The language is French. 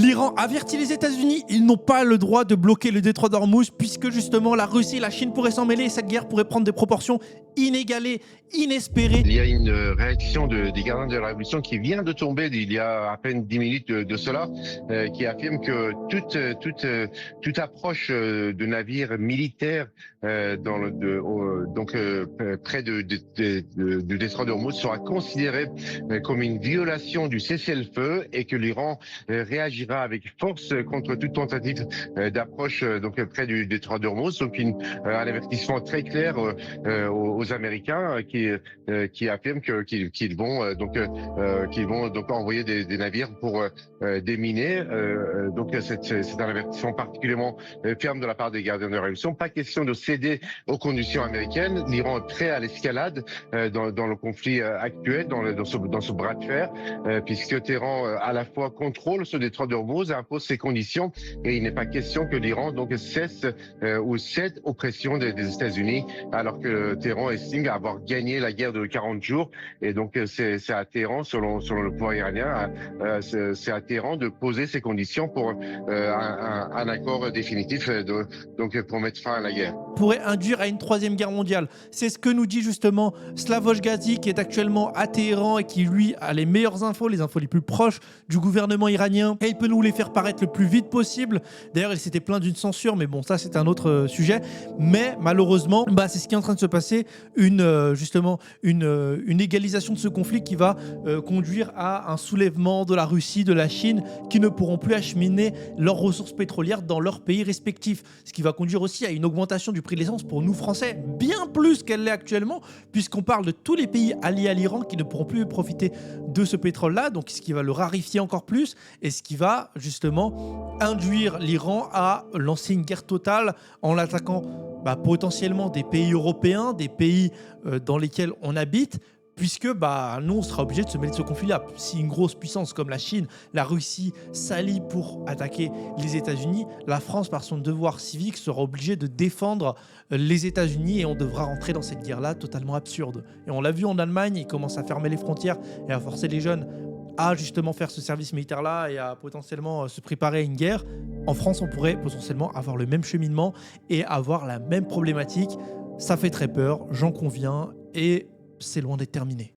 L'Iran avertit les États-Unis, ils n'ont pas le droit de bloquer le détroit d'Ormuz puisque justement la Russie et la Chine pourraient s'en mêler et cette guerre pourrait prendre des proportions inégalées, inespérées. Il y a une réaction des gardiens de la Révolution qui vient de tomber il y a à peine 10 minutes de cela, qui affirme que toute approche de navires militaires près du détroit d'Ormuz sera considérée comme une violation du cessez-le-feu et que l'Iran réagira avec force contre toute tentative d'approche près du détroit d'Ormuz. Donc un avertissement très clair aux Américains qui affirment qu'ils vont envoyer des navires pour déminer. Donc c'est un avertissement particulièrement ferme de la part des gardiens de la Révolution. Pas question de céder aux conditions américaines. L'Iran est prêt à l'escalade dans le conflit actuel, dans ce bras de fer, puisque Téhéran à la fois contrôle ce détroit d'Ormuz, impose ses conditions, et il n'est pas question que l'Iran cesse ou cède aux pressions des États-Unis, alors que Téhéran estime avoir gagné la guerre de 40 jours. Et donc c'est à Téhéran, selon le pouvoir iranien, c'est à Téhéran de poser ses conditions pour un accord définitif pour mettre fin à la guerre. Pourrait induire à une troisième guerre mondiale. C'est ce que nous dit justement Slavoj Gazi, qui est actuellement à Téhéran et qui lui a les meilleures infos, les infos les plus proches du gouvernement iranien, et il peut nous les faire paraître le plus vite possible. D'ailleurs, il s'était plaint d'une censure, mais bon, ça c'est un autre sujet. Mais malheureusement, c'est ce qui est en train de se passer, une égalisation de ce conflit qui va conduire à un soulèvement de la Russie, de la Chine, qui ne pourront plus acheminer leurs ressources pétrolières dans leurs pays respectifs. Ce qui va conduire aussi à une augmentation du prix de l'essence pour nous Français, bien plus qu'elle l'est actuellement, puisqu'on parle de tous les pays alliés à l'Iran qui ne pourront plus profiter de ce pétrole-là, donc ce qui va le rarifier encore plus, et ce qui va justement induire l'Iran à lancer une guerre totale en attaquant potentiellement des pays européens, des pays dans lesquels on habite, puisque nous, on sera obligé de se mêler de ce conflit-là. Si une grosse puissance comme la Chine, la Russie s'allie pour attaquer les États-Unis, la France, par son devoir civique, sera obligée de défendre les États-Unis et on devra rentrer dans cette guerre-là totalement absurde. Et on l'a vu en Allemagne, ils commencent à fermer les frontières et à forcer les jeunes à justement faire ce service militaire-là et à potentiellement se préparer à une guerre. En France, on pourrait potentiellement avoir le même cheminement et avoir la même problématique. Ça fait très peur, j'en conviens, et c'est loin d'être terminé.